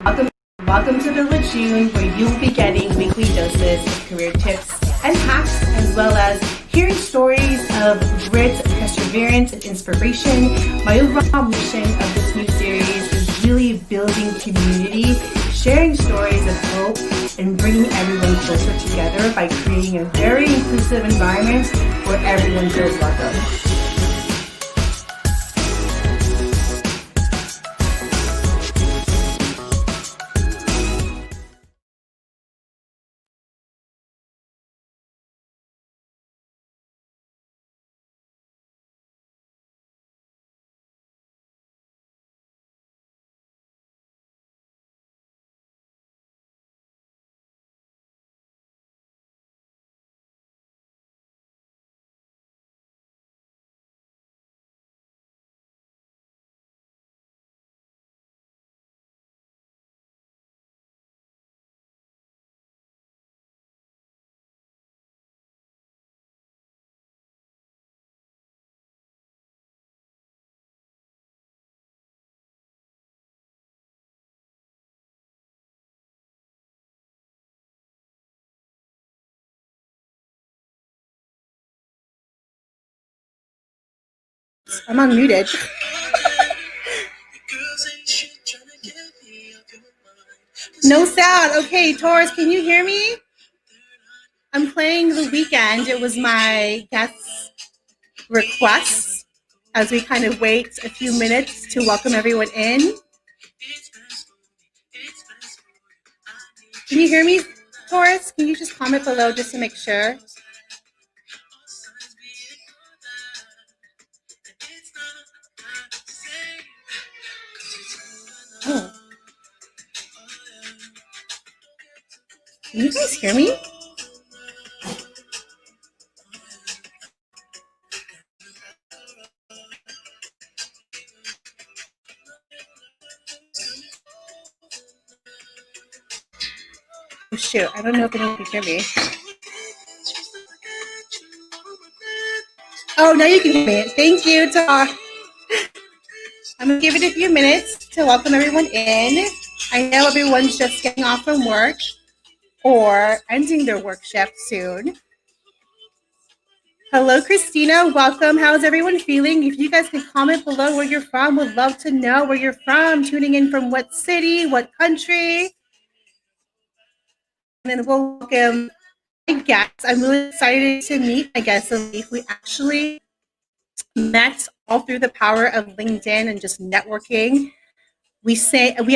Welcome to the June, where you'll be getting weekly doses of career tips and hacks, as well as hearing stories of grit, perseverance, and inspiration. My overall mission of this new series is really building community, sharing stories of hope, and bringing everyone closer together by creating a very inclusive environment where everyone feels welcome. I'm unmuted. No sound. Okay, Taurus, can you hear me? I'm playing The Weekend. It was my guest's request as we kind of wait a few minutes to welcome everyone in. Can you hear me, Taurus? Can you just comment below just to make sure? Oh. Can you guys hear me? Oh, shoot, I don't know if anyone can hear me. Oh, now you can hear me. Thank you, Tar. I'm going to give it a few minutes to welcome everyone in. I know everyone's just getting off from work or ending their work shift soon. Hello, Christina. Welcome. How's everyone feeling? If you guys can comment below where you're from, would love to know where you're from, tuning in from what city, what country. And then we'll welcome my guests. I'm really excited to meet my guest, Alif. We actually met all through the power of LinkedIn and just networking. We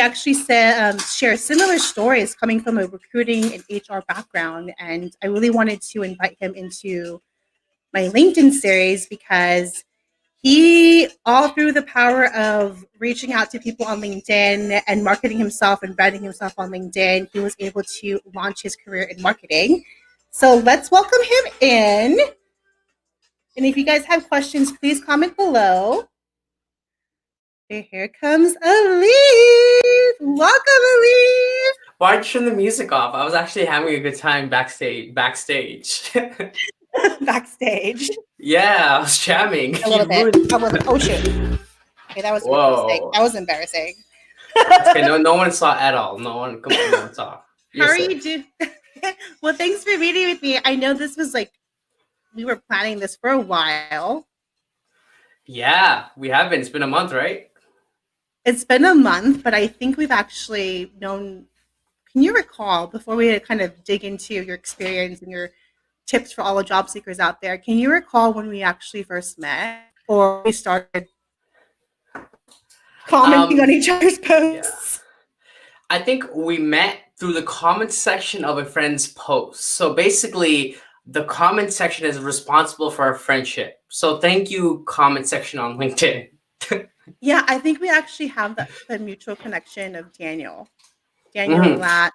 actually share similar stories coming from a recruiting and HR background, and I really wanted to invite him into my LinkedIn series because he, all through the power of reaching out to people on LinkedIn and marketing himself and branding himself on LinkedIn, he was able to launch his career in marketing. So let's welcome him in. And if you guys have questions, please comment below. Here comes Alif. Welcome, Alif. Why'd you turn the music off? I was actually having a good time backstage. Backstage. Yeah, I was jamming. A little bit. Oh shit. Okay, that was embarrassing. That was embarrassing. Okay, no one saw at all. No one saw. How are you doing? Well, thanks for meeting with me. I know this was we were planning this for a while. Yeah, we have been. It's been a month, right? It's been a month, but I think we've actually known. Can you recall, before we kind of dig into your experience and your tips for all the job seekers out there, can you recall when we actually first met or we started commenting on each other's posts? Yeah. I think we met through the comment section of a friend's post. So basically, the comment section is responsible for our friendship. So thank you, comment section on LinkedIn. Yeah, I think we actually have the mutual connection of Daniel Latt.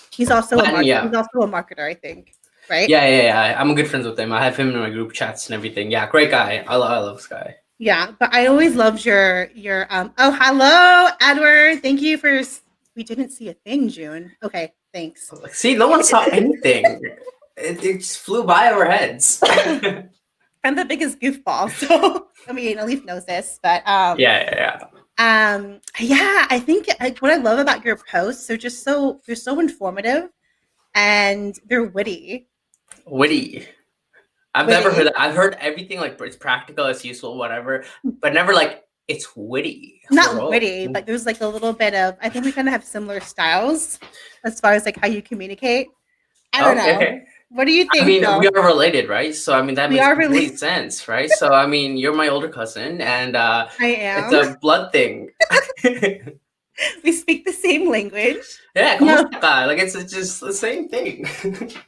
He's also a marketer, I think. Right? Yeah. I'm good friends with him. I have him in my group chats and everything. Yeah, great guy. I love this guy. Yeah, but I always loved your oh, hello, Edward. Thank you for. We didn't see a thing, June. Okay, thanks. See, no one saw anything. It just flew by our heads. I'm the biggest goofball, so I mean, Alif knows this, but yeah. Yeah, I think what I love about your posts, they're so informative and they're witty. Witty. I've never heard Witty, that. I've heard everything like it's practical, it's useful, whatever, but never like it's witty for not real. witty, but there's like a little bit of. I think we kind of have similar styles as far as like how you communicate. I don't Okay, know. okay. What do you I think, mean, we though? are related, right? So I mean that We makes are really. complete sense, right? So I mean, you're my older cousin, and I it's am. a blood thing. We speak the same language. Yeah, No, kamusta ka? Like it's just the same thing.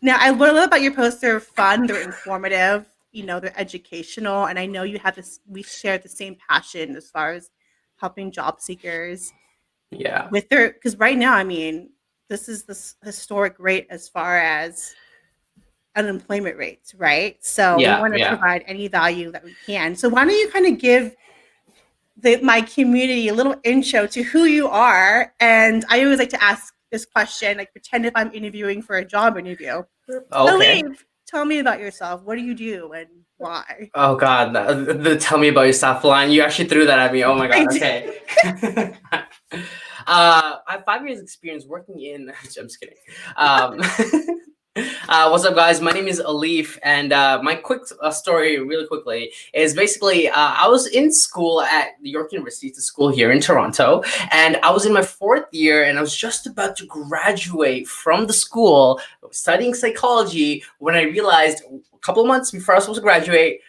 now I what I love about your posts. They're fun. They're informative. You know, they're educational, and I know you have this. We share the same passion as far as helping job seekers Yeah, with their. Because right now, I mean, this is this historic rate as far as unemployment rates, right? So we yeah, want to yeah. provide any value that we can. So why don't you kind of give my community a little intro to who you are? And I always like to ask this question, like pretend if I'm interviewing for a job interview. Okay. Alif, tell me about yourself. What do you do and why? Oh God, the tell me about yourself line. You actually threw that at me. Oh my I God. do. Okay. I have 5 years experience working in. I'm just kidding. Um, what's up, guys? My name is Alif, and my quick story, really quickly, is basically I was in school at York University, it's a school here in Toronto, and I was in my 4th year, and I was just about to graduate from the school, studying psychology, when I realized a couple of months before I was supposed to graduate,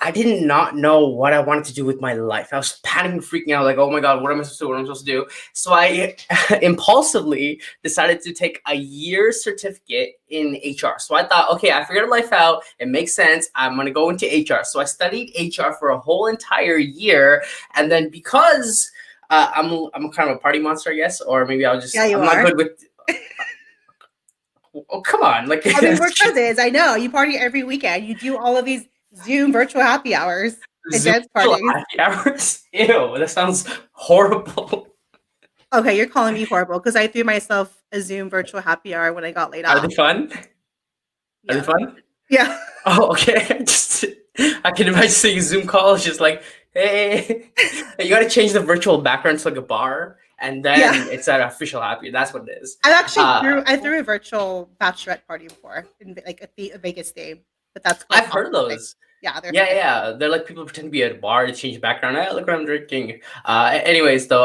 I did not know what I wanted to do with my life. I was panicking, freaking out, like, oh my God, what am I supposed to do? What am I supposed to do? So I impulsively decided to take a year certificate in HR. So I thought, okay, I figured life out. It makes sense. I'm going to go into HR. So I studied HR for a whole entire year. And then because I'm kind of a party monster, I guess, or maybe Yeah, you I'm not are. good with, oh, come on. Like, I mean, we're cousins. I know. You party every weekend. You do all of these Zoom virtual happy hours and Zoom dance virtual parties. happy hours. Ew, that sounds horrible. Okay, you're calling me horrible because I threw myself a Zoom virtual happy hour when I got laid Are off. they fun? Are they Yeah. fun? Yeah. Oh, okay. Just I can imagine seeing Zoom calls, just like, hey, you got to change the virtual background to like a bar, and Yeah. then it's an official happy. That's what it is. I actually Uh, threw a virtual bachelorette party before in like a Vegas theme, but that's quite I've heard common. of Like, those. yeah, they're Yeah, fun. yeah. They're like people pretend to be at a bar to change the background. Hey, look what I'm drinking. Anyways, though,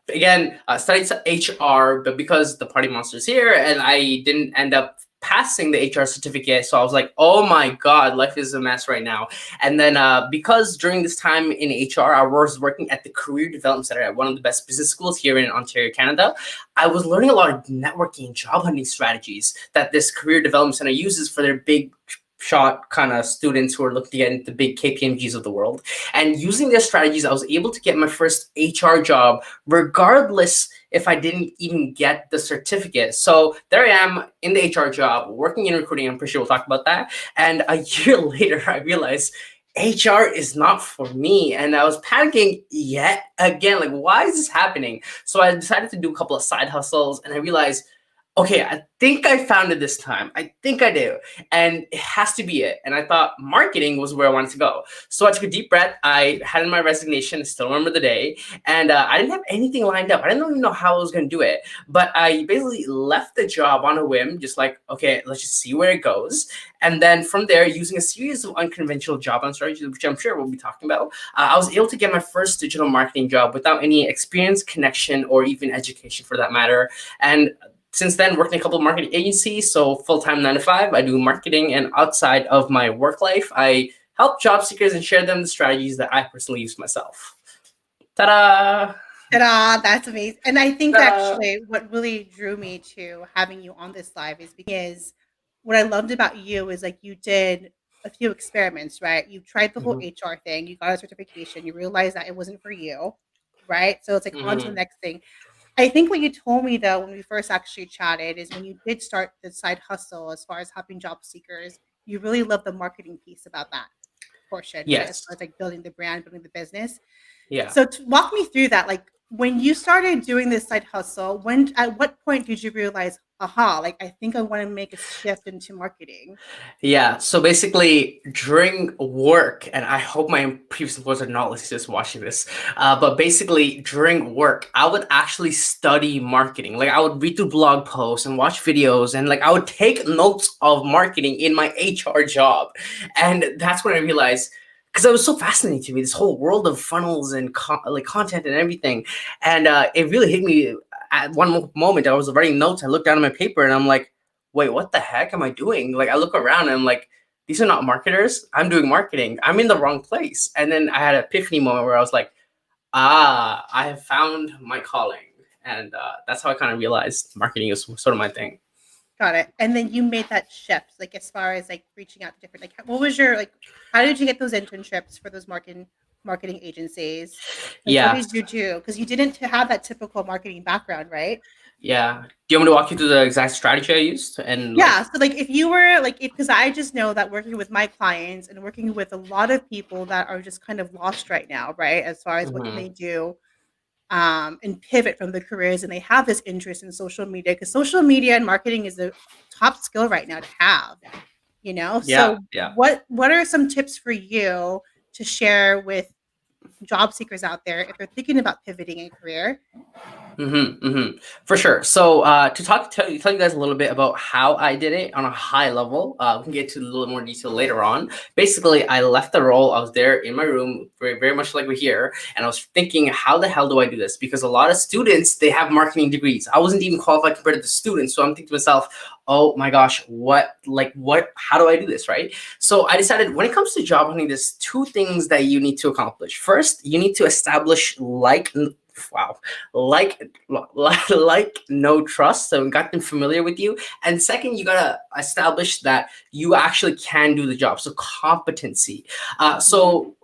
again, studied HR, but because the party monster's here and I didn't end up passing the HR certificate, so I was like, oh my God, life is a mess right now. And then because during this time in HR, I was working at the Career Development Center at one of the best business schools here in Ontario, Canada, I was learning a lot of networking, job hunting strategies that this Career Development Center uses for their big shot kind of students who are looking to get into the big KPMGs of the world. And using their strategies, I was able to get my first HR job, regardless if I didn't even get the certificate. So there I am in the HR job, working in recruiting. I'm pretty sure we'll talk about that. And a year later, I realized HR is not for me. And I was panicking yet again, like, why is this happening? So I decided to do a couple of side hustles, and I realized, okay, I think I found it this time. I think I do. And it has to be it. And I thought marketing was where I wanted to go. So I took a deep breath. I had in my resignation, I still remember the day. And I didn't have anything lined up. I didn't even know how I was going to do it. But I basically left the job on a whim, just like, okay, let's just see where it goes. And then from there, using a series of unconventional job hunt strategies, which I'm sure we'll be talking about, I was able to get my first digital marketing job without any experience, connection, or even education for that matter. And since then, worked in a couple of marketing agencies, so full-time 9 to 5. I do marketing, and outside of my work life, I help job seekers and share them the strategies that I personally use myself. Ta-da! Ta-da! That's amazing. And I think Ta-da! actually what really drew me to having you on this live is because what I loved about you is like you did a few experiments, right? You tried the whole Mhm, HR thing, you got a certification, you realized that it wasn't for you, right? So it's like on to the mhm. next thing. I think what you told me though when we first actually chatted is when you did start the side hustle as far as helping job seekers, you really love the marketing piece about that portion, right? As Yes. far as like building the brand, building the business. Yeah. So walk me through that. Like, when you started doing this side hustle, at what point did you realize, aha, like I think I want to make a shift into marketing? Yeah, so basically during work, and I hope my previous employers are not listening to this, watching this, but basically during work, I would actually study marketing. Like I would read through blog posts and watch videos, and like I would take notes of marketing in my HR job. And that's when I realized, because it was so fascinating to me, this whole world of funnels and like content and everything. And it really hit me at one moment. I was writing notes, I looked down at my paper, and I'm like, wait, what the heck am I doing? Like, I look around and I'm like, these are not marketers. I'm doing marketing. I'm in the wrong place. And then I had an epiphany moment where I was like, I have found my calling. And that's how I kind of realized marketing is sort of my thing. Got it. And then you made that shift, like as far as like reaching out to different, like what was your like? How did you get those internships for those marketing agencies? Like what Yeah. did you do? Because you didn't have that typical marketing background, right? Yeah. Do you want me to walk you through the exact strategy I used? And Yeah. So like if you were like, because I just know that working with my clients and working with a lot of people that are just kind of lost right now, right? As far as what can they Mhm. do and pivot from the careers, and they have this interest in social media, because social media and marketing is a top skill right now to have, you know. Yeah. So Yeah. what are some tips for you to share with job seekers out there if they're thinking about pivoting a career? For sure. So to tell you guys a little bit about how I did it on a high level, we can get to a little more detail later on. Basically, I left the role. I was there in my room, very, very much like we're here, and I was thinking, how the hell do I do this? Because a lot of students, they have marketing degrees. I wasn't even qualified compared to the students, so I'm thinking to myself, oh my gosh, how do I do this, right? So I decided, when it comes to job hunting, there's two things that you need to accomplish. First, you need to establish wow, like no trust, so got them familiar with you. And second, you gotta establish that you actually can do the job, so competency. Mhm. So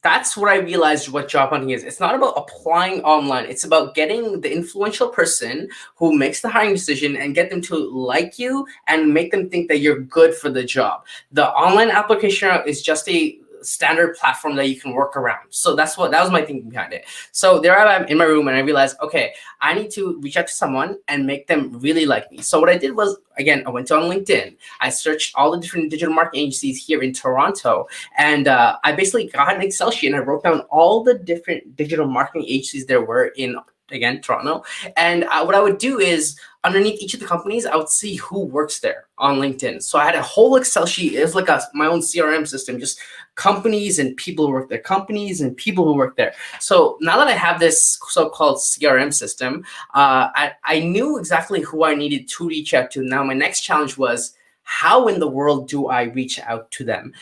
that's what I realized what job hunting is. It's not about applying online. It's about getting the influential person who makes the hiring decision and get them to like you and make them think that you're good for the job. The online application is just a standard platform that you can work around. So that was my thinking behind it. So there I am in my room and I realized, okay, I need to reach out to someone and make them really like me. So what I did was, again, I went on LinkedIn. I searched all the different digital marketing agencies here in Toronto, and I basically got an Excel sheet and I wrote down all the different digital marketing agencies there were in, again, Toronto. And what I would do is, underneath each of the companies, I would see who works there on LinkedIn. So I had a whole Excel sheet. It was like my own CRM system, just companies and people who work there, companies and people who work there. So now that I have this so-called CRM system, I knew exactly who I needed to reach out to. Now my next challenge was, how in the world do I reach out to them?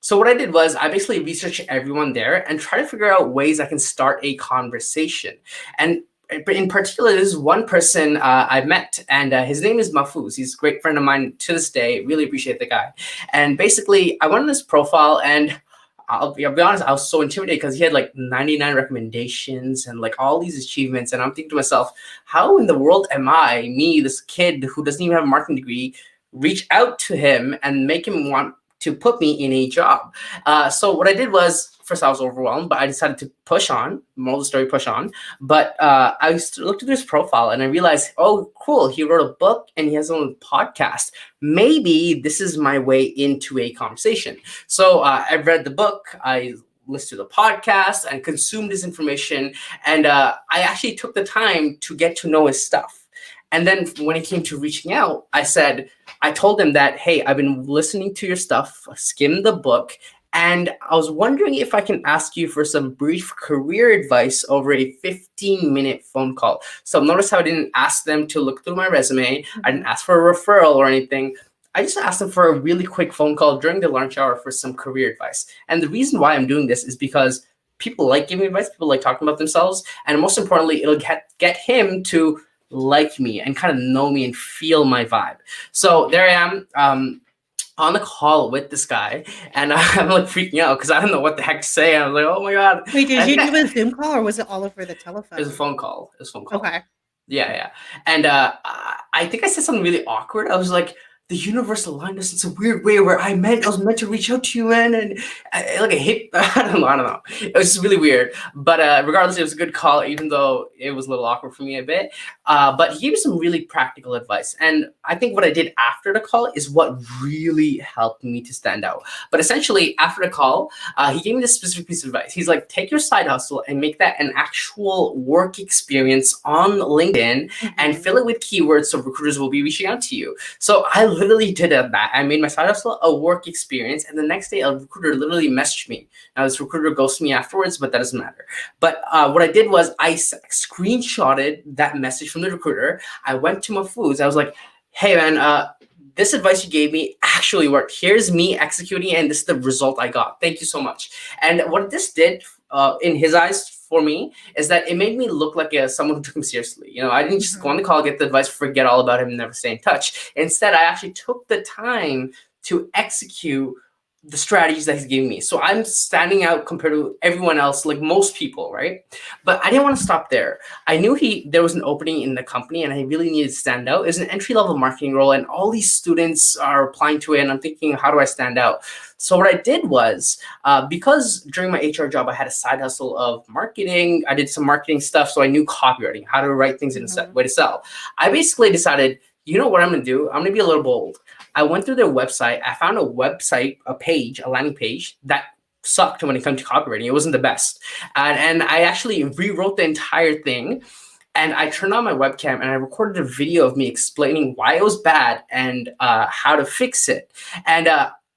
So what I did was I basically researched everyone there and try to figure out ways I can start a conversation. And in particular, there's one person I met, and his name is Mahfouz. He's a great friend of mine to this day. Really appreciate the guy. And basically, I went on his profile, and I'll be honest, I was so intimidated because he had like 99 recommendations and like all these achievements. And I'm thinking to myself, how in the world am I, me, this kid who doesn't even have a marketing degree, reach out to him and make him want to put me in a job? So what I did was, first I was overwhelmed, but I decided to push on. Moral of the story, push on. But I looked at his profile and I realized, oh, cool, he wrote a book and he has his own podcast. Maybe this is my way into a conversation. So I read the book, I listened to the podcast and consumed his information. And I actually took the time to get to know his stuff. And then when it came to reaching out, I told him that, hey, I've been listening to your stuff, skimmed the book, and I was wondering if I can ask you for some brief career advice over a 15-minute phone call. So notice how I didn't ask them to look through my resume. I didn't ask for a referral or anything. I just asked them for a really quick phone call during the lunch hour for some career advice. And the reason why I'm doing this is because people like giving advice, people like talking about themselves, and most importantly, it'll get him to like me and kind of know me and feel my vibe. So there I am. On the call with this guy, and I'm like freaking out because I don't know what the heck to say. I was like, oh my god. Wait, did I you think do a Zoom call or was it all over the it was a telephone? phone call. It was a phone call. Okay. Yeah. And I think I said something really awkward. I was like, the universe aligned us in some weird way where I was meant to reach out to you, man, and like a hit. I don't know. It was just really weird. But regardless, it was a good call, even though it was a little awkward for me a bit. But he gave me some really practical advice, and I think what I did after the call is what really helped me to stand out. But essentially, after the call, he gave me this specific piece of advice. He's like, take your side hustle and make that an actual work experience on LinkedIn, and fill it with keywords so recruiters will be reaching out to you. So I literally did that. I made my side hustle a work experience, and the next day a recruiter literally messaged me. Now this recruiter ghosted me afterwards, but that doesn't matter. But what I did was I screenshotted that message from the recruiter. I went to my foods. I was like, hey man, this advice you gave me actually worked. Here's me executing it, and this is the result I got. Thank you so much. And what this did in his eyes for me is that it made me look like someone who took him seriously. You know, I didn't just go on the call, get the advice, forget all about him, and never stay in touch. Instead, I actually took the time to execute the strategies that he's giving me. So I'm standing out compared to everyone else, like most people, right? But I didn't want to stop there. I knew there was an opening in the company, and I really needed to stand out. It was an entry-level marketing role, and all these students are applying to it, and I'm thinking, how do I stand out? So what I did was, because during my HR job, I had a side hustle of marketing. I did some marketing stuff, so I knew copywriting, how to write things in a way to sell. I basically decided, you know what I'm going to do? I'm going to be a little bold. I went through their website. I found a landing page that sucked when it comes to copywriting. It wasn't the best. And I actually rewrote the entire thing. And I turned on my webcam and I recorded a video of me explaining why it was bad and how to fix it. And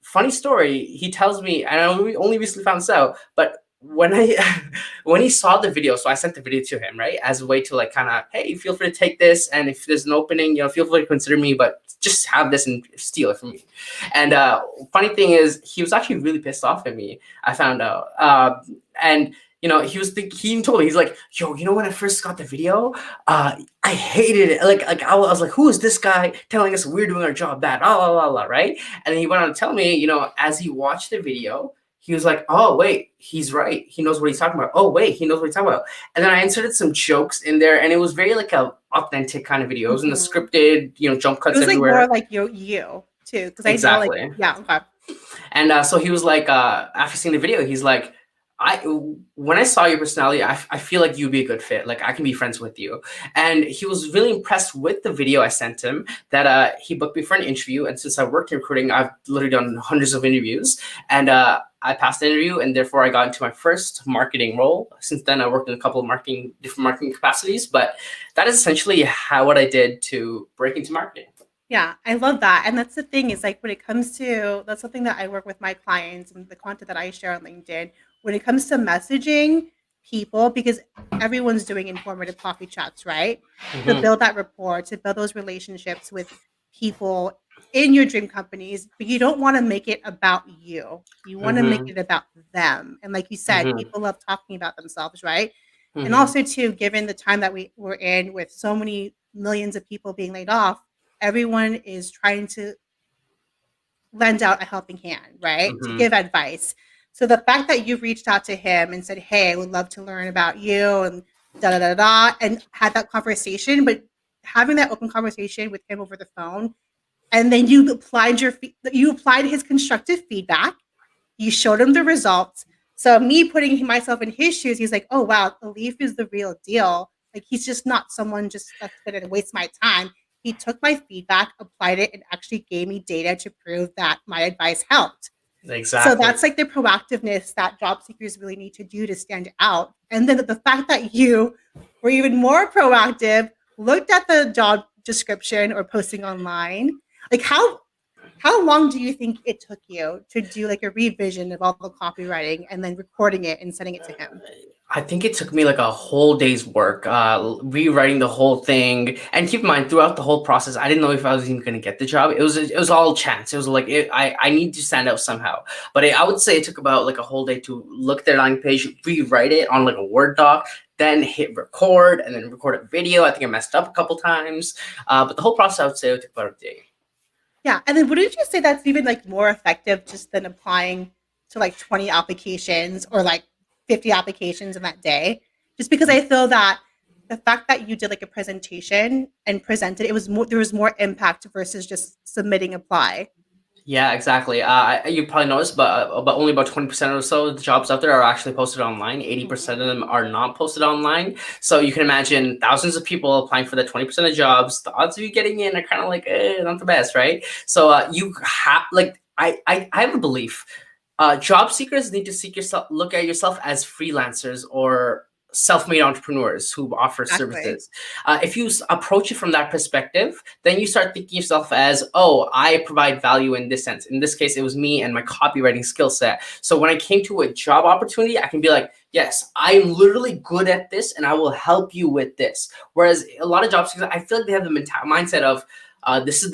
funny story, he tells me, and I only recently found this out, but when he saw the video, so I sent the video to him, right, as a way to like kind of, hey, feel free to take this, and if there's an opening, you know, feel free to consider me, but just have this and steal it from me. And funny thing is, he was actually really pissed off at me. I found out, and you know, he even told me, he's like, yo, you know, when I first got the video, I hated it. Like I was like, who is this guy telling us we're doing our job bad? Blah, blah, blah, blah, right? And then he went on to tell me, you know, as he watched the video, he was like, oh, wait, he's right. He knows what he's talking about. Oh, wait, he knows what he's talking about. And then I inserted some jokes in there, and it was very like a authentic kind of video. It wasn't a scripted, you know, jump cuts everywhere. It was like more like you too. Because exactly. I know, like, yeah, okay. And so he was like, after seeing the video, he's like, when I saw your personality, I feel like you'd be a good fit. Like I can be friends with you. And he was really impressed with the video I sent him, that he booked me for an interview. And since I worked in recruiting, I've literally done hundreds of interviews, and I passed the interview, and therefore I got into my first marketing role. Since then, I worked in a couple of different marketing capacities, but that is essentially what I did to break into marketing. Yeah, I love that. And that's the thing, is like when it comes to, that's something that I work with my clients and the content that I share on LinkedIn, when it comes to messaging people, because everyone's doing informative coffee chats, right? To build that rapport, to build those relationships with people in your dream companies, but you don't want to make it about you. You want to make it about them. And like you said, people love talking about themselves, right? And also too, given the time that we're in with so many millions of people being laid off, everyone is trying to lend out a helping hand, right? To give advice. So the fact that you've reached out to him and said, hey, I would love to learn about you, and and had that conversation, but having that open conversation with him over the phone, and then you applied his constructive feedback, you showed him the results. So me putting myself in his shoes, he's like, oh wow, Alif is the real deal. Like he's just not someone just that's gonna waste my time. He took my feedback, applied it, and actually gave me data to prove that my advice helped. Exactly. So that's like the proactiveness that job seekers really need to do to stand out. And then the fact that you were even more proactive, looked at the job description or posting online, like how long do you think it took you to do like a revision of all the copywriting and then recording it and sending it to him? I think it took me like a whole day's work, rewriting the whole thing. And keep in mind, throughout the whole process, I didn't know if I was even going to get the job. It was all chance. It was like I need to stand out somehow. But I would say it took about like a whole day to look at their landing page, rewrite it on like a Word doc, then hit record, and then record a video. I think I messed up a couple times, but the whole process, I would say, it took about a day. Yeah, and then wouldn't you say that's even like more effective just than applying to like 20 applications or like 50 applications in that day? Just because I feel that the fact that you did like a presentation and presented, there was more impact versus just submitting apply. Yeah, exactly. You probably noticed, but only about 20% or so of the jobs out there are actually posted online. 80% of them are not posted online. So you can imagine thousands of people applying for the 20% of jobs. The odds of you getting in are kind of like not the best, right? So you have like I have a belief. Job seekers need to look at yourself as freelancers or self-made entrepreneurs who offer Exactly. services. If you approach it from that perspective, then you start thinking yourself as, oh, I provide value in this sense. In this case, it was me and my copywriting skill set. So when I came to a job opportunity, I can be like, yes, I'm literally good at this and I will help you with this. Whereas a lot of job seekers, I feel like they have the mindset of, this is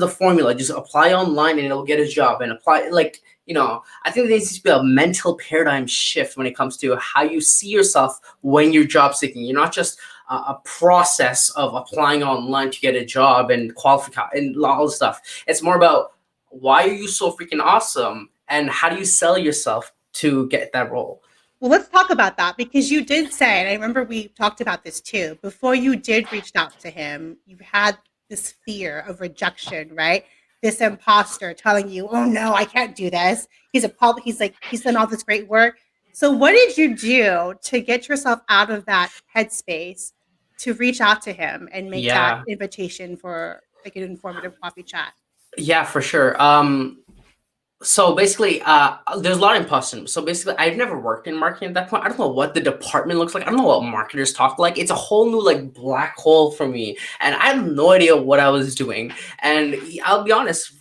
the formula. Just apply online and it'll get a job, and apply like, I think there needs to be a mental paradigm shift when it comes to how you see yourself when you're job seeking. You're not just a process of applying online to get a job and qualify and all this stuff. It's more about why are you so freaking awesome and how do you sell yourself to get that role. Well, let's talk about that because you did say, and I remember we talked about this too, before you did reach out to him, you had this fear of rejection, right? This imposter telling you, "Oh no, I can't do this." He's done all this great work. So what did you do to get yourself out of that headspace to reach out to him and make that Yeah, invitation for like an informative coffee chat? yeah, for sure. So basically, there's a lot of imposter. So basically, I've never worked in marketing at that point. I don't know what the department looks like. I don't know what marketers talk like. It's a whole new like black hole for me, and I have no idea what I was doing. And I'll be honest,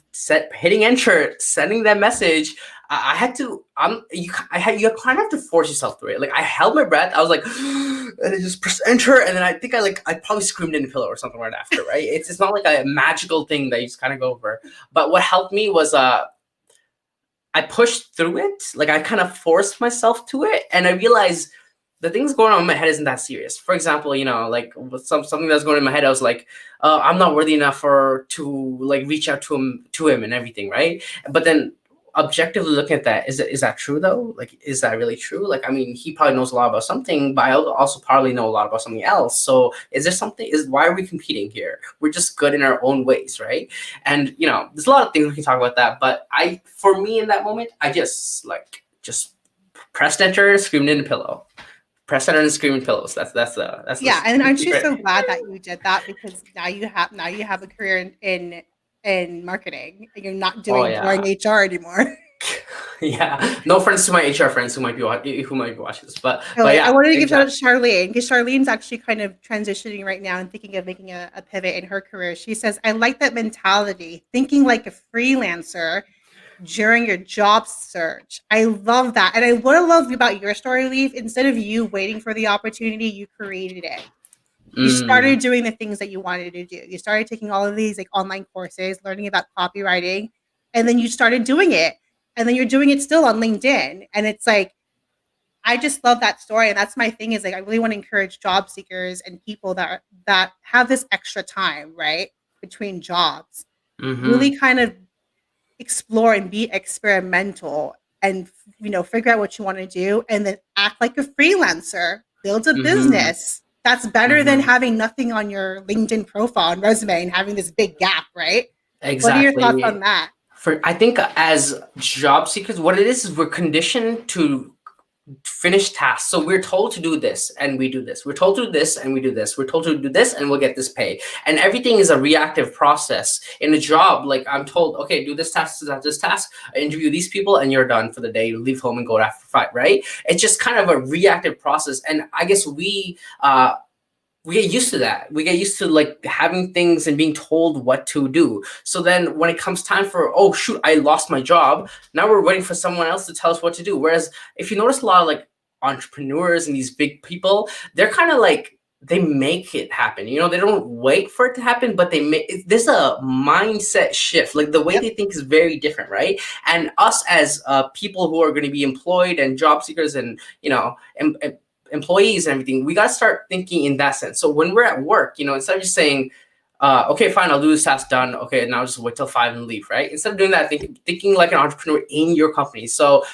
hitting enter, sending that message. I had to. You kind of have to force yourself through it. Like I held my breath. I was like, and I just press enter, and then I think I probably screamed in the pillow or something right after. Right? It's not like a magical thing that you just kind of go over. But what helped me was I pushed through it. Like I kind of forced myself to it, and I realized the things going on in my head isn't that serious. For example, like with something that's going in my head, I was like, I'm not worthy enough to like reach out to him and everything, right? But then objectively looking at that, is that true though? Like, is that really true? Like, I mean, he probably knows a lot about something, but I also probably know a lot about something else. So is there something? Why are we competing here? We're just good in our own ways, right? And there's a lot of things we can talk about that. But for me in that moment, I just pressed enter, screamed in the pillow. Press enter and screaming pillows. That's Yeah, the and aren't you secret. so glad that you did that because now you have a career in marketing. And you're not Oh doing yeah. boring HR anymore. Yeah, no friends to my HR friends who might be watching this, but Totally. I yeah, wanted to give shout out exactly. to Charlene because Charlene's actually kind of transitioning right now and thinking of making a pivot in her career. She says, "I like that mentality, thinking like a freelancer during your job search. I love that, and I what I love about your story, Leaf. Instead of you waiting for the opportunity, you created it." You Mm, started doing the things that you wanted to do. You started taking all of these like online courses, learning about copywriting, and then you started doing it. And then you're doing it still on LinkedIn. And it's like, I just love that story. And that's my thing is like I really want to encourage job seekers and people that have this extra time, right? Between jobs. mm-hmm, Really kind of explore and be experimental and figure out what you want to do and then act like a freelancer, build a mm-hmm, business. That's better than mm-hmm. having nothing on your LinkedIn profile and resume and having this big gap, right? What are your thoughts on Exactly. that? I think as job seekers, what it is we're conditioned to finish tasks. So we're told to do this and we do this. We're told to do this and we do this. We're told to do this and we'll get this pay. And everything is a reactive process. In a job, like I'm told, okay, do this task, interview these people, and you're done for the day. Leave home and go after 5, right? It's just kind of a reactive process. And I guess we get used to that. We get used to like having things and being told what to do. So then when it comes time for, oh shoot, I lost my job, now we're waiting for someone else to tell us what to do. Whereas if you notice a lot of like entrepreneurs and these big people, they're kind of like they make it happen. They don't wait for it to happen, but there's a mindset shift. Like the way Yep. they think is very different, right? And us as people who are going to be employed and job seekers and employees and everything, we got to start thinking in that sense. So when we're at work, instead of just saying, okay, fine, I'll do this task done. Okay, now just wait till 5 and leave, right? Instead of doing that, thinking like an entrepreneur in your company. So,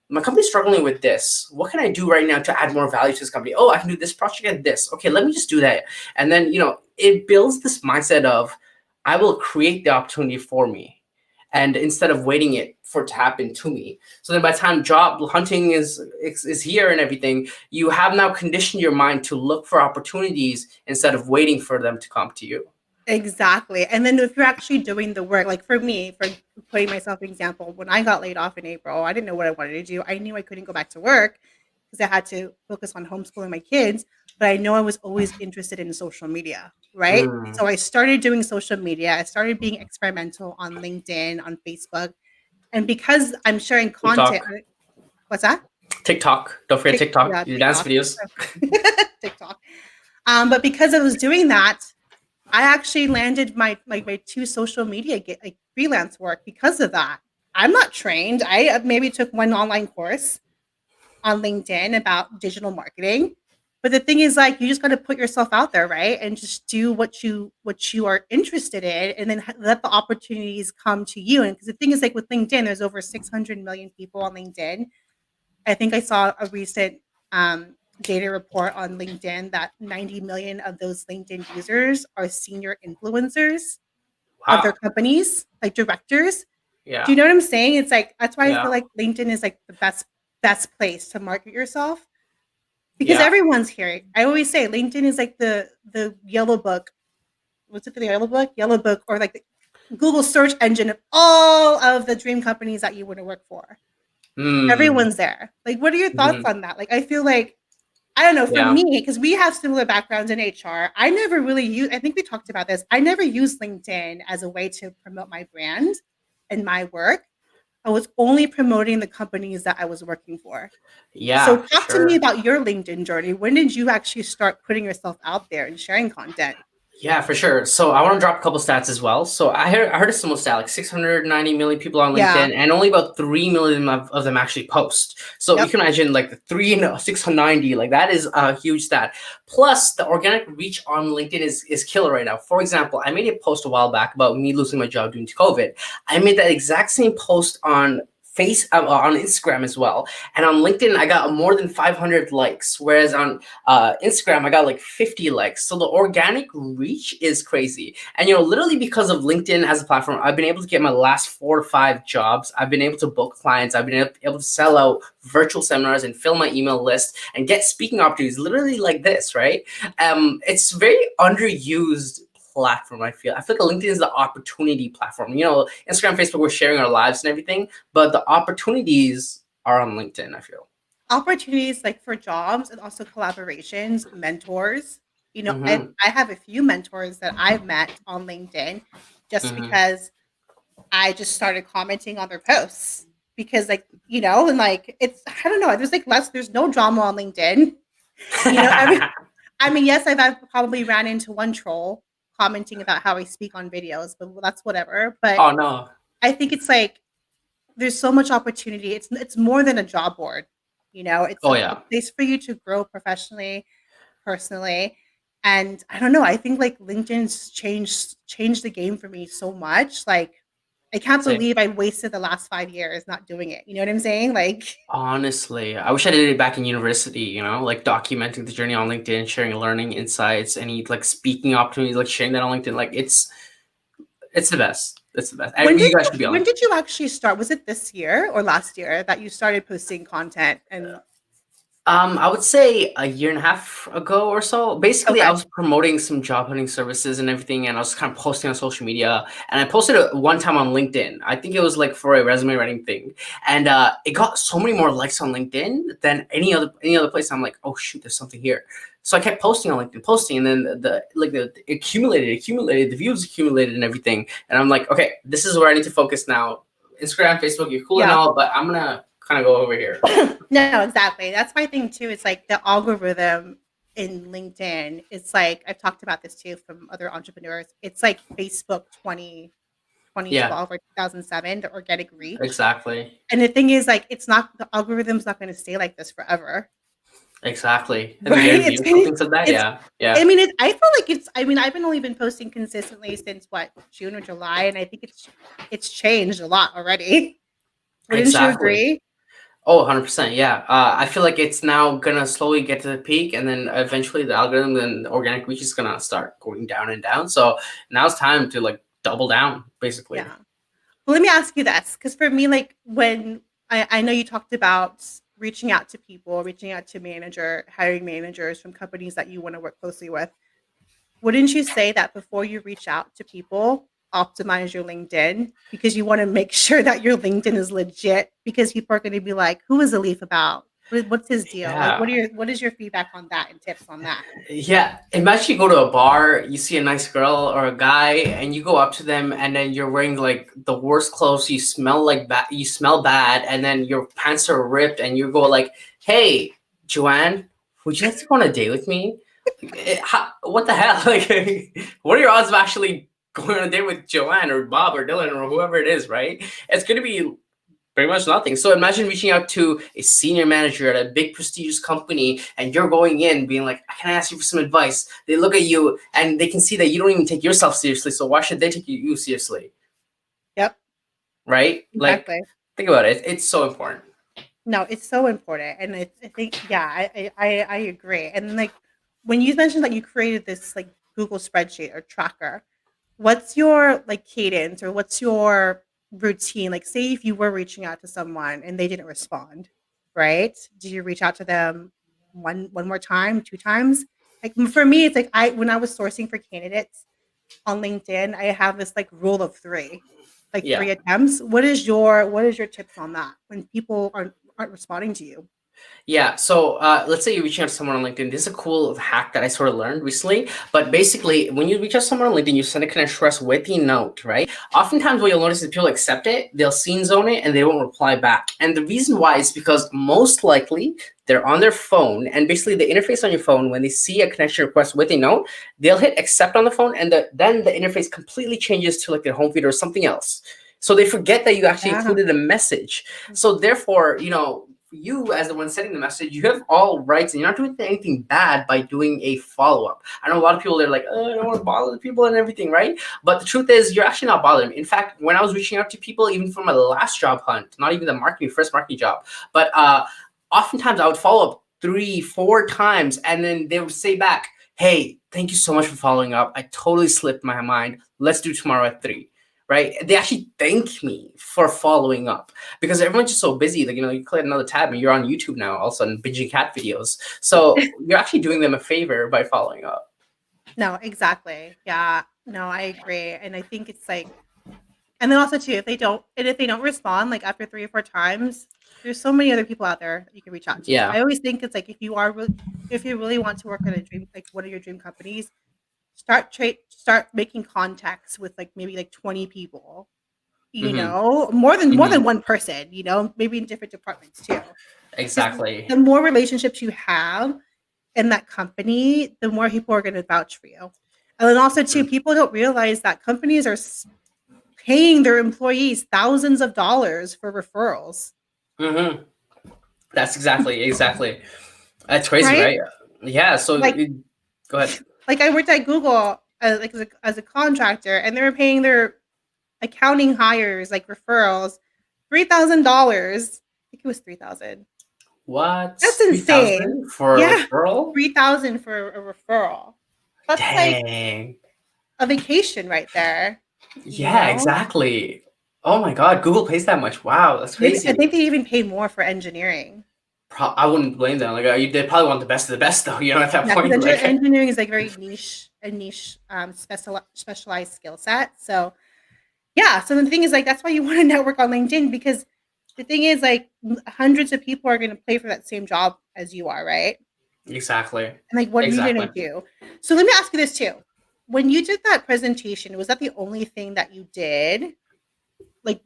my company's struggling with this. What can I do right now to add more value to this company? Oh, I can do this project and this. Okay, let me just do that. And then, it builds this mindset of I will create the opportunity for me. And instead of waiting it for it to happen to me. So then by the time job hunting is here and everything, you have now conditioned your mind to look for opportunities instead of waiting for them to come to you. Exactly. And then if you're actually doing the work, like for me, for putting myself an example, when I got laid off in April, I didn't know what I wanted to do. I knew I couldn't go back to work because I had to focus on homeschooling my kids, but I know I was always interested in social media, right? Mm. So I started doing social media. I started being experimental on LinkedIn, on Facebook. And because I'm sharing content, TikTok. what's that? TikTok. Don't forget TikTok. Yeah, Your dance TikTok. videos. TikTok. But because I was doing that, I actually landed my two social media like freelance work because of that. I'm not trained. I maybe took one online course on LinkedIn about digital marketing. But the thing is, like, you just got to put yourself out there, right? And just do what you are interested in, and then let the opportunities come to you. And because the thing is, like with LinkedIn, there's over 600 million people on LinkedIn. I think I saw a recent data report on LinkedIn that 90 million of those LinkedIn users are senior influencers of their Wow. companies, like directors. Do you Yeah. know what I'm saying? It's like that's why I feel Yeah. like LinkedIn is like the best place to market yourself because Yeah. everyone's here. I always say LinkedIn is like the yellow book. What's it, the yellow book? Yellow book, or like the Google search engine of all of the dream companies that you want to work for. Mm. Everyone's there. Like, what are your thoughts Hmm. on that? Like, I feel like I don't know. For Yeah. me, because we have similar backgrounds in HR, I never really use. I think we talked about this. I never used LinkedIn as a way to promote my brand and my work. I was only promoting the companies that I was working for. Yeah, So, for talk to me sure. about your LinkedIn journey. When did you actually start putting yourself out there and sharing content? Yeah, for sure. So I want to drop a couple stats as well. So I heard a similar stat, like 690 million people on Yeah. LinkedIn, and only about 3 million of them actually post. So you Yep. can imagine like the 690, like that is a huge stat. Plus the organic reach on LinkedIn is killer right now. For example, I made a post a while back about me losing my job due to COVID. I made that exact same post on on Instagram as well, and on LinkedIn I got more than 500 likes, whereas on Instagram, I got like 50 likes. So the organic reach is crazy. And literally because of LinkedIn as a platform, I've been able to get my last 4 to 5 jobs. I've been able to book clients. I've been able to sell out virtual seminars and fill my email list and get speaking opportunities, literally like this, right? It's very underused platform. I feel like LinkedIn is the opportunity platform. Instagram, Facebook, we're sharing our lives and everything, but the opportunities are on LinkedIn, I feel. Opportunities like for jobs and also collaborations, mentors. I Mm-hmm. I have a few mentors that I've met on LinkedIn just Mm-hmm. because I just started commenting on their posts because and like I don't know, there's no drama on LinkedIn. You know, every I mean, yes, I've probably ran into one troll commenting about how I speak on videos, but that's whatever. But Oh no. I think it's like there's so much opportunity. It's more than a job board. It's Oh a yeah. place for you to grow professionally, personally. And I don't know, I think like LinkedIn's changed the game for me so much. Like I can't Same. believe I wasted the last 5 years not doing it. You know what I'm saying? Like Honestly, I wish I did it back in university, like documenting the journey on LinkedIn, sharing learning insights, any like speaking opportunities, like sharing that on LinkedIn. Like it's the best. It's the best. when You did guys should be on when it. did you actually start? Was it this year or last year that you started posting content? And I would say a year and a half ago or so. Basically, I okay. was promoting some job hunting services and everything, and I was kind of posting on social media. And I posted it one time on LinkedIn. I think it was like for a resume writing thing, and it got so many more likes on LinkedIn than any other place. I'm like, oh shoot, there's something here. So I kept posting on LinkedIn, posting, and then the accumulated, the views accumulated, and everything. And I'm like, okay, this is where I need to focus now. Instagram, Facebook, you're cool and Yeah. all, but I'm gonna kind of go over here. No, exactly. That's my thing too. It's like the algorithm in LinkedIn. It's like I've talked about this too from other entrepreneurs. It's like Facebook 20 Yeah, 2012 or 2007, the organic reach. exactly. And the thing is, like, it's not the algorithm's not going to stay like this forever, Exactly. I think right? Gary Vee thinks of that. It's. Yeah. I Yeah. mean, I feel like it's. I mean, I've been only been posting consistently since what June or July, and I think it's changed a lot already. Wouldn't you Exactly. agree? Oh, 100%. Yeah. I feel like it's now going to slowly get to the peak, and then eventually the algorithm and organic reach is going to start going down and down. So now it's time to like double down, basically. Yeah. Well, let me ask you this, because for me, like when I know you talked about reaching out to people, reaching out to hiring managers from companies that you want to work closely with. Wouldn't you say that before you reach out to people, optimize your LinkedIn because you want to make sure that your LinkedIn is legit because people are going to be like, who is Alif about? What's his deal? Like, Yeah. what is your feedback on that and tips on that? Yeah, imagine you go to a bar, you see a nice girl or a guy, and you go up to them, and then you're wearing like the worst clothes. You smell like bad. You smell bad, and then your pants are ripped, and you go like, "Hey, Joanne, would you like to go on a date with me?" Like, what the hell? Like, what are your odds of actually going on a date with Joanne or Bob or Dylan or whoever it is? Right? It's gonna be pretty much nothing. So imagine reaching out to a senior manager at a big prestigious company and you're going in being like, can I ask you for some advice? They look at you and they can see that you don't even take yourself seriously. So why should they take you seriously? Yep, Right? Like, exactly. think about it. It's so important. No, it's so important, and I think yeah, I agree. And like when you mentioned that you created this like Google spreadsheet or tracker, what's your like cadence or what's your routine? Like, say if you were reaching out to someone and they didn't respond, right? Do you reach out to them one more time, two times? Like for me, it's like I when I was sourcing for candidates on LinkedIn, I have this like rule of three, like Yeah. three attempts. What is your tips on that when people aren't responding to you? Yeah. So let's say you're reaching out to someone on LinkedIn. This is a cool hack that I sort of learned recently. But basically, when you reach out to someone on LinkedIn, you send a connection request with the note, right? Oftentimes, what you'll notice is people accept it, they'll scene zone it, and they won't reply back. And the reason why is because most likely they're on their phone, and basically the interface on your phone, when they see a connection request with a note, they'll hit accept on the phone, and then the interface completely changes to like their home feed or something else. So they forget that you actually Yeah. included a message. So therefore, you as the one sending the message, you have all rights, and you're not doing anything bad by doing a follow up. I know a lot of people, they're like, oh, I don't want to bother the people and everything, right? But the truth is, you're actually not bothering. In fact, when I was reaching out to people, even from my last job hunt, not even the first marketing job, but oftentimes I would follow up 3, 4 times, and then they would say back, hey, thank you so much for following up. I totally slipped my mind. Let's do tomorrow at 3. Right? They actually thank me for following up because everyone's just so busy. Like, you click another tab and you're on YouTube now, all of a sudden binging cat videos. So you're actually doing them a favor by following up. No, exactly. Yeah. No, I agree. And I think it's like and then also too, if they don't respond like after 3 or 4 times, there's so many other people out there that you can reach out to. Yeah. I always think it's like if you really want to work on a dream, like what are your dream companies, start making contacts with like maybe like 20 people, Mm-hmm. more Mm-hmm. than one person, maybe in different departments too. Because Exactly. the more relationships you have in that company, the more people are going to vouch for you. And then also too, people don't realize that companies are paying their employees thousands of dollars for referrals, Mm-hmm. That's exactly. That's crazy, right? right? Yeah. So Like, go ahead. like I worked at Google as a contractor, and they were paying their accounting hires like referrals $3,000. I think it was 3,000. What? That's 3,000 insane. for a Yeah, referral? 3,000 for a referral. That's like Dang. a vacation right there. You Yeah, know, exactly. Oh my God, Google pays that much. Wow, that's maybe I crazy. think they even pay more for engineering. I wouldn't blame them. Like, they probably want the best of the best, though. At that Yeah, because point, like, engineering is like very niche, specialized skill set. So yeah, so the thing is like that's why you want to network on LinkedIn because the thing is like hundreds of people are going to play for that same job as you are, right? exactly, And like, what are you exactly. going to do? So let me ask you this too: when you did that presentation, was that the only thing that you did? Like,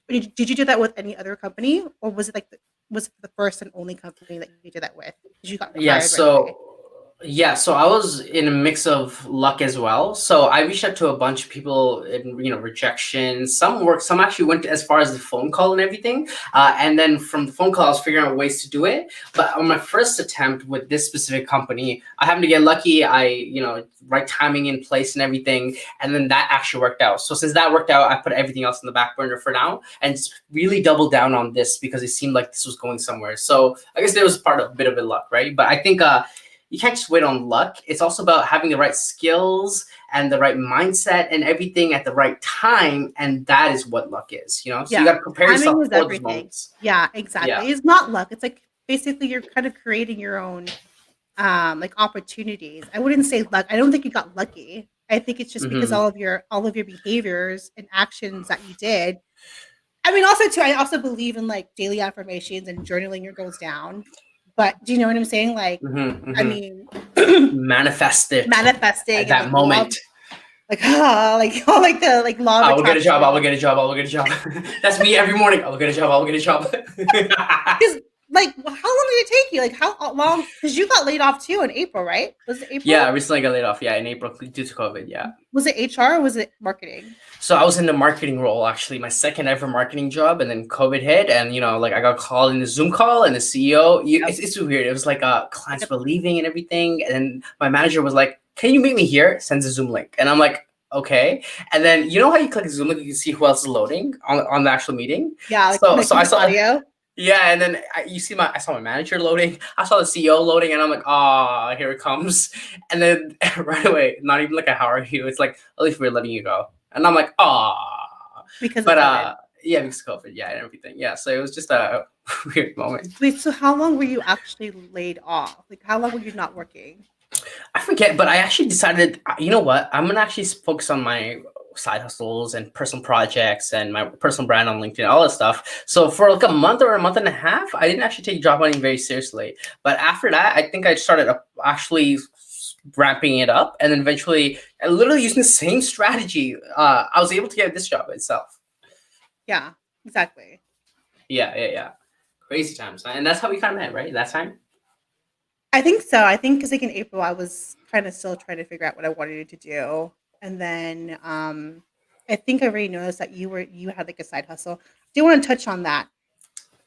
did you do that with any other company, or was it like was it the first and only company that you did that with? Because you got Yeah. hired right away. Yeah, so I was in a mix of luck as well. So I reached out to a bunch of people in, rejection. Some work, some actually went as far as the phone call and everything. And then from the phone call, I was figuring out ways to do it. But on my first attempt with this specific company, I happened to get lucky. Right timing in place and everything. And then that actually worked out. So since that worked out, I put everything else in the back burner for now and just really doubled down on this because it seemed like this was going somewhere. So I guess there was a bit of it luck, right? But I think you can't just wait on luck. It's also about having the right skills and the right mindset and everything at the right time. And that is what luck is, So you Yeah, got to prepare timing yourself is for those everything. moments. Yeah, Yeah. exactly. It's not luck. It's like basically you're kind of creating your own like opportunities. I wouldn't say luck. I don't think you got lucky. I think it's just because Hmm. all of your behaviors and actions that you did. I mean, also too, I also believe in like daily affirmations and journaling your goals down. But do you know what I'm saying? Like, Hmm. I Hmm. mean, Manifest it at manifesting and that like love, moment. like like all like the like law of I will get a job. I will attraction. get a job. I will get a job. That's me every morning. I will get a job. I will get a job. Because like, how long did it take you? Like, how long? Because you got laid off too in April, right? Was it Yeah, I April? recently got laid off. Yeah, in April due to COVID. Yeah. Was it HR or was it marketing? So I was in the marketing role, actually, my second ever marketing job, and then COVID hit, and like I got called in the Zoom call, and the CEO, Yep. it's weird. It was like Like clients were leaving and everything, and then my manager was like, "Can you meet me here?" Sends a Zoom link, and I'm like, "Okay." And then you know how you click a Zoom link, you can see who else is loading on the actual meeting. yeah, like So connecting I to saw. audio Yeah, and then I saw my manager loading. I saw the CEO loading, and I'm like, "Ah, here it comes." And then right away, not even like a "How are you?" It's like, "Alif, we're letting you go," and I'm like, "Ah." because of But COVID. yeah, because of COVID, yeah, and everything. Yeah, so it was just a weird moment. Wait, so how long were you actually laid off? Like, how long were you not working? I forget, but I actually decided, you know what? I'm gonna actually focus on my side hustles and personal projects and my personal brand on LinkedIn, all that stuff. So for like a month or a month and a half, I didn't actually take job hunting very seriously. But after that, I think I started actually ramping it up, and then eventually, literally using the same strategy, I was able to get this job itself. Yeah, exactly. Yeah, yeah, yeah. Crazy times, and that's how we kind of met, right? That time. I think so. I think because like in April, I was kind of still trying to figure out what I wanted to do, and then I think I already noticed that you had like a side hustle. Do you want to touch on that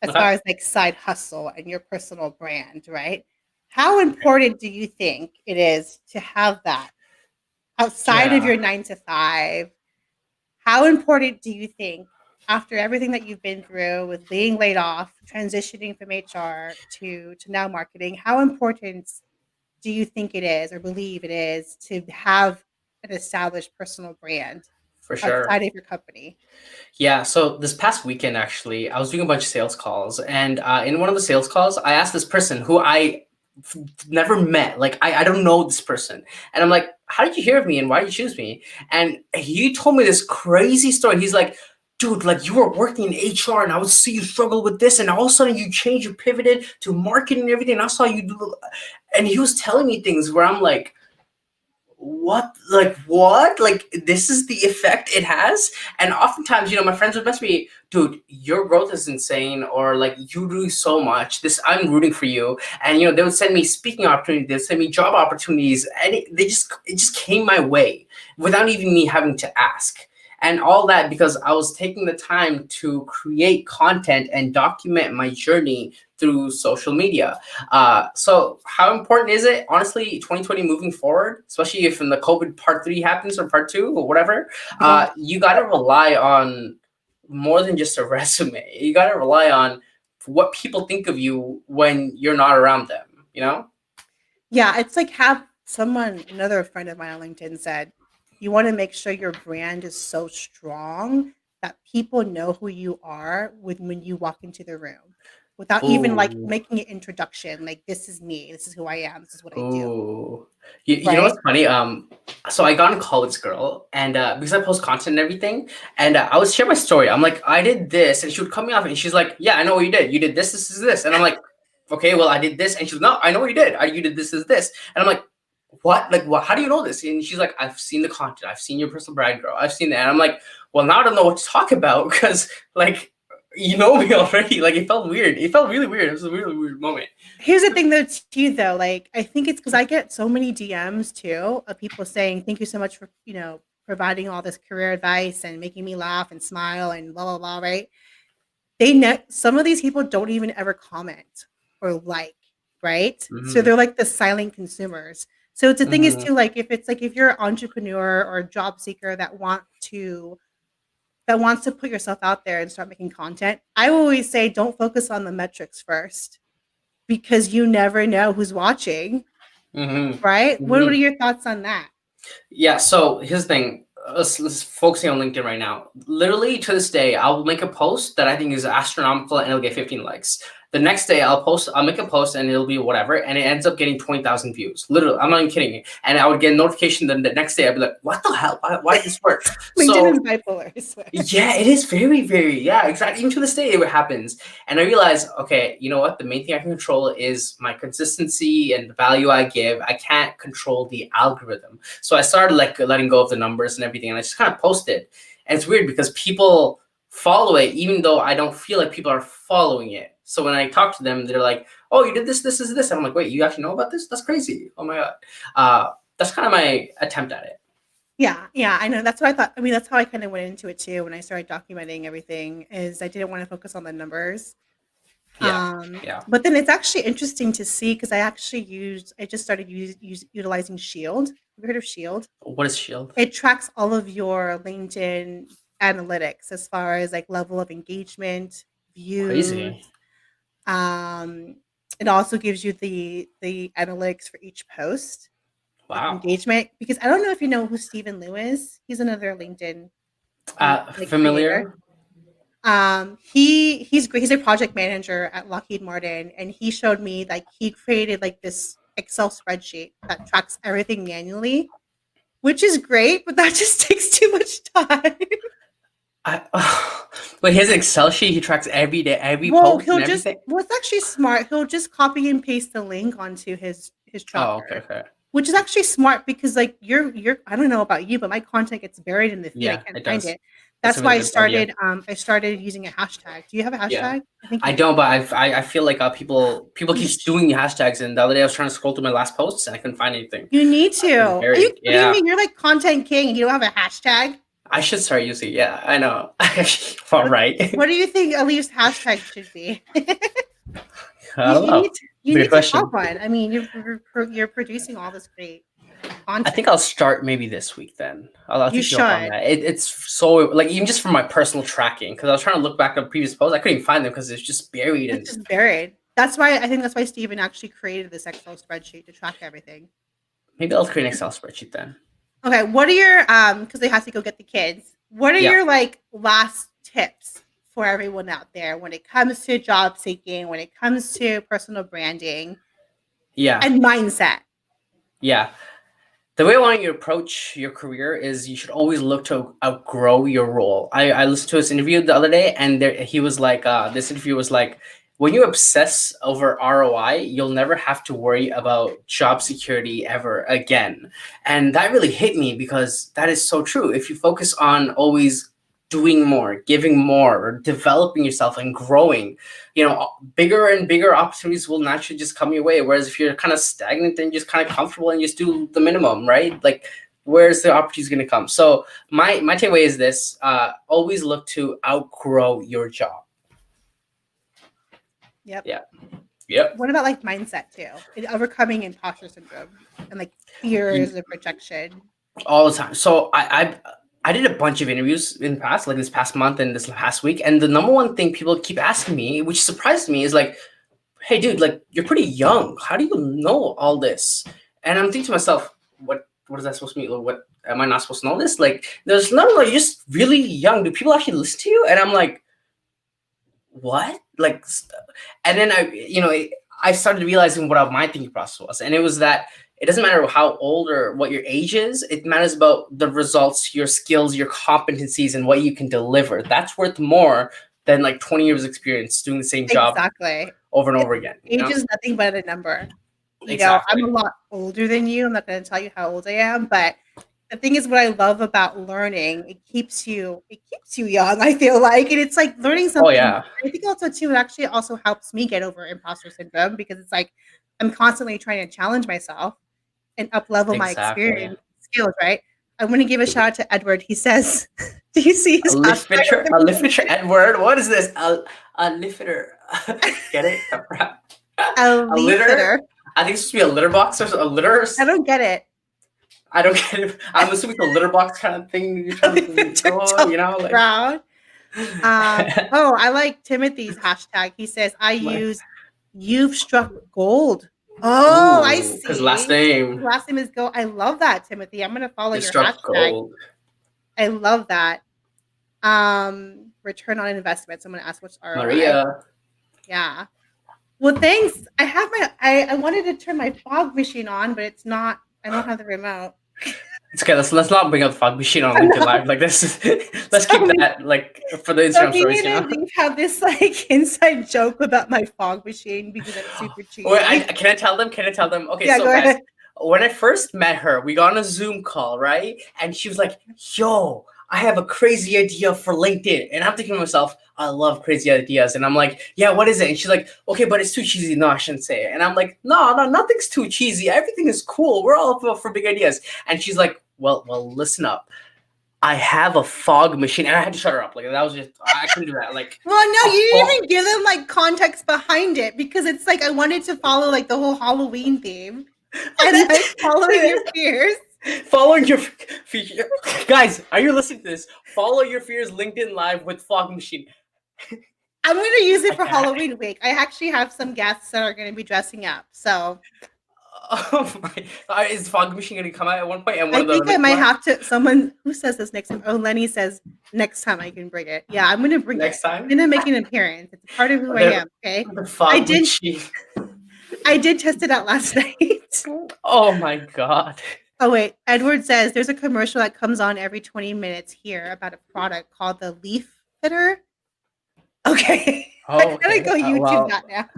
as Okay. far as like side hustle and your personal brand, right? How important do you think it is to have that outside of Yeah, your 9 to 5? How important do you think, after everything that you've been through with being laid off, transitioning from HR to now marketing, how important do you think it is or believe it is to have an established personal brand for sure. outside of your company? Yeah, so this past weekend, actually, I was doing a bunch of sales calls, and in one of the sales calls, I asked this person who never met. Like, I don't know this person, and I'm like, "How did you hear of me, and why did you choose me?" And he told me this crazy story. He's like, "Dude, like you were working in HR, and I would see you struggle with this, and all of a sudden you changed, you pivoted to marketing and everything. And I saw you do," and he was telling me things where I'm like, what, like this is the effect it has. And oftentimes, my friends would message me, "Dude, your growth is insane," or like, "You do so much, this, I'm rooting for you." And they would send me speaking opportunities, they'd send me job opportunities, and it just came my way without even me having to ask. And all that because I was taking the time to create content and document my journey through social media. So how important is it? Honestly, 2020 moving forward, especially if in the COVID part 3 happens or part 2 or whatever, Yeah. you got to rely on more than just a resume. You got to rely on what people think of you when you're not around them, you know? Yeah, it's like have someone, another friend of mine on LinkedIn said, you want to make sure your brand is so strong that people know who you are when you walk into the room without even like Oh, making an introduction. Like, this is me, this is who I am, this is what I do. oh. You know Right? what's funny? So I got in call this girl, and because I post content and everything, and I would share my story. I'm like, "I did this," and she would cut me off, and she's like, "Yeah, I know what you did. You did this, this," and I'm like, "Okay, well, I did this," and she's like, "No, I know what you did. You did this," and I'm like, "What? Like, what? How do you know this?" And she's like, "I've seen the content. I've seen your personal brand grow. I've seen that." And I'm like, "Well, now I don't know what to talk about because like." You know me already. Like, it felt weird. It felt really weird. It was a really weird moment. Here's the thing though, too, though, like I think it's because I get so many DMs too of people saying, "Thank you so much for providing all this career advice and making me laugh and smile and blah blah blah." Right? Some of these people don't even ever comment or like, right? So Mm-hmm. they're like the silent consumers. So the thing is Mm-hmm. too, like if you're an entrepreneur or a job seeker that wants to put yourself out there and start making content, I always say don't focus on the metrics first because you never know who's watching, Mm-hmm. right? What are Mm-hmm. your thoughts on that? Yeah, so here's the thing. Let's focusing on LinkedIn right now. Literally to this day, I'll make a post that I think is astronomical and it'll get 15 likes. The next day, I'll make a post and it'll be whatever, and it ends up getting 20,000 views. Literally, I'm not even kidding you. And I would get a notification the next day. I'd be like, "What the hell? Why did this work?" LinkedIn is So bipolar, I swear. yeah, it is very, very, yeah, exactly. Even to this day, it happens. And I realize, okay, you know what? The main thing I can control is my consistency and the value I give. I can't control the algorithm. So I started like letting go of the numbers and everything, and I just kind of posted. And it's weird because people follow it, even though I don't feel like people are following it. So when I talk to them, they're like, "Oh, you did this, this, this, this." And I'm like, "Wait, you actually know about this? That's crazy. Oh my God." That's kind of my attempt at it. Yeah, I know. That's what I thought. I mean, that's how I kind of went into it too when I started documenting everything. Is I didn't want to focus on the numbers. Yeah, yeah. But then it's actually interesting to see because I just started utilizing Shield. Have you heard of Shield? What is Shield? It tracks all of your LinkedIn analytics as far as like level of engagement, views. Crazy. Um, it also gives you the analytics for each post, like Wow. engagement. Because I don't know if you know who Stephen Liu is. He's another LinkedIn like creator. Familiar. He's great. He's a project manager at Lockheed Martin, and he showed me like he created like this Excel spreadsheet that tracks everything manually, which is great, but that just takes too much time. But his Excel sheet, he tracks every day, every Well, post and everything. it's actually smart. He'll just copy and paste the link onto his Oh, okay, chapter, okay. which is actually smart because like you're I don't know about you, but my content gets buried in the feed. I Yeah, can't it find does. it. That's a That's really why good idea. I started using a hashtag. Do you have a Yeah, hashtag? I think I you do. don't, but I feel like people You, keep doing hashtags, and the other day I was trying to scroll through my last posts and I couldn't find anything. you need It to. was buried. What do you Yeah, mean? You're like content king and you don't have a hashtag? I should start using. Yeah, I know. All right. What do you think Alif's hashtag should be? I don't know. You Good need to have question. one. I mean, you're producing all this great I think content. I'll start maybe this week then. I'll You take you up on should. that. It's so like even just for my personal tracking because I was trying to look back at previous posts, I couldn't even find them because it's just buried It's and just buried. That's why I think that's why Steven actually created this Excel spreadsheet to track everything. maybe I'll create an Excel spreadsheet then. Okay, what are your because they have to go get the kids. What are Yeah, your like last tips for everyone out there when it comes to job seeking, when it comes to personal branding yeah, and mindset? yeah. The way I want you to approach your career is you should always look to outgrow your role. I listened to his interview the other day, and he was like, this interview was like, when you obsess over ROI, you'll never have to worry about job security ever again. And that really hit me because that is so true. If you focus on always doing more, giving more, or developing yourself and growing, bigger and bigger opportunities will naturally just come your way. Whereas if you're kind of stagnant and just kind of comfortable and just do the minimum, right? Like, where's the opportunities going to come? So my takeaway is this: always look to outgrow your job. Yep. Yeah. Yep. What about like mindset too? And overcoming imposter syndrome and like fears of rejection. All the time. So I did a bunch of interviews in the past, like this past month and this past week, and the number one thing people keep asking me, which surprised me, is like, "Hey, dude, like you're pretty young. How do you know all this?" And I'm thinking to myself, what is that supposed to mean? Like, what am I not supposed to know this? Like, there's no, like, you're just really young. Do people actually listen to you? And I'm like, what? Like, and then I started realizing what my thinking process was, and it was that it doesn't matter how old or what your age is. It matters about the results, your skills, your competencies, and what you can deliver. That's worth more than like 20 years of experience doing the same job Exactly. over and over again. Age is nothing but a number. I'm Exactly. a lot older than you. I'm not going to tell you how old I am, but the thing is what I love about learning, it keeps you young, I feel like. And it's like learning Oh something. yeah, I think also too, it actually also helps me get over imposter syndrome because it's like I'm constantly trying to challenge myself and up level my exactly. experience skills, right? I want to give a shout out to Edward. He says, do you see his hashtag? A literature Edward. What is this? A litter. Get it? A A leaf litter. fitter. I think it's supposed to be a litter box or a litter. I don't get it. I don't get it. I'm assuming it's a litter box kind of thing you're A trying leaf to fitter go, to like. brown. Oh, I like Timothy's hashtag. He says, I My, use you've struck gold. Oh, I ooh, because last see. name Last name is gold. I love that, Timothy. I'm gonna follow is your struck hashtag. gold. I love that. Return on investment. So I'm gonna ask what's ROI. Maria. Yeah. Well, thanks. I have my I wanted to turn my fog machine on, but it's not. I don't have the remote. It's okay. Let's not bring up the fog machine on I LinkedIn know. Live. Like this. Let's So keep we that like for the so Instagram me stories. and Leaf have this like inside joke about my fog machine because it's super Wait, cheesy. can I tell them? Can I tell them? Okay, Yeah, so go guys, ahead. when I first met her, we got on a Zoom call, right? And she was like, "Yo, I have a crazy idea for LinkedIn," and I'm thinking to myself, "I love crazy ideas," and I'm like, "Yeah, what is it?" And she's like, "Okay, but it's too cheesy. No, I shouldn't say it." And I'm like, "No, no, nothing's too cheesy. Everything is cool. We're all for big ideas." And she's like, "Well, listen up. I have a fog machine," and I had to shut her up. Like that was just I couldn't do that. Like Well, no, a you didn't fog. even give them like context behind it because it's like I wanted to follow like the whole Halloween theme and like following your fears. Following your feature, guys. Are you listening to this? Follow your fears LinkedIn Live with fog machine. I'm going to use it Like for that. Halloween week. I actually have some guests that are going to be dressing up. So Oh my! Is fog machine gonna come out at one point? And one I of the think I like might what have to. Someone who says this next time. Oh, Lenny says next time I can bring it. Yeah, I'm going to bring it. next I'm time? going to make an appearance. It's a part of who I The, am. Okay. the I fog did. machine. I did test it out last night. Oh my god! Oh wait, Edward says there's a commercial that comes on every 20 minutes here about a product called the Leaf Fitter. Okay, I Oh gotta okay. go YouTube Well, that now.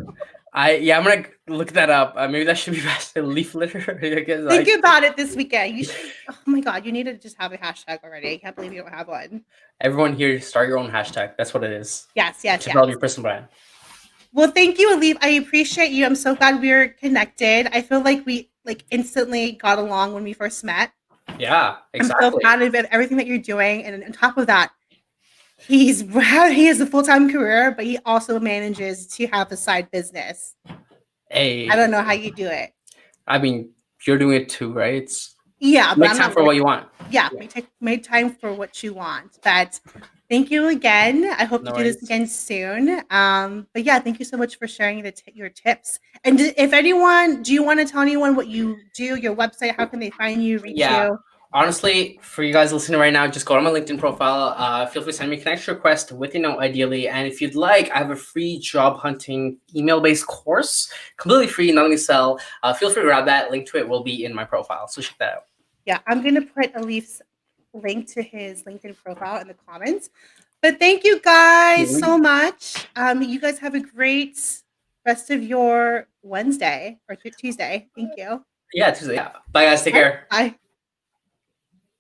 I'm gonna look that up. Maybe that should be best. Leaf litter. I guess Think like about it this weekend. You should. Oh my god, you need to just have a hashtag already. I can't believe you don't have one. everyone here, start your own hashtag. That's what it is. Yes, yes, Develop your yes. personal brand. Well, thank you, Alif. I appreciate you. I'm so glad we're connected. I feel like we like instantly got along when we first met. Yeah, I'm so exactly. proud of everything that you're doing, and on top of that, he has a full time career, but he also manages to have a side business. I Hey, don't know how you do it. I mean, you're doing it too, right? It's Yeah, but make I'm time not for what you working. want. Yeah, Yeah, make time for what you want. But thank you again. I hope no you do this worries. again soon. But yeah, thank you so much for sharing your tips. And if anyone, do you want to tell anyone what you do, your website, how can they find you, reach Yeah. you? Honestly, for you guys listening right now, just go to my LinkedIn profile. Feel free to send me a connection request with your note, ideally. And if you'd like, I have a free job hunting email-based course, completely free, nothing to sell. Feel free to grab that. Link to it will be in my profile. So check that out. Yeah, I'm gonna put Alif's link to his LinkedIn profile in the comments. But thank you guys so much. You guys have a great rest of your Wednesday or Tuesday. Thank you. Yeah, Tuesday. Yeah. Bye, guys. Take Bye. care. Bye.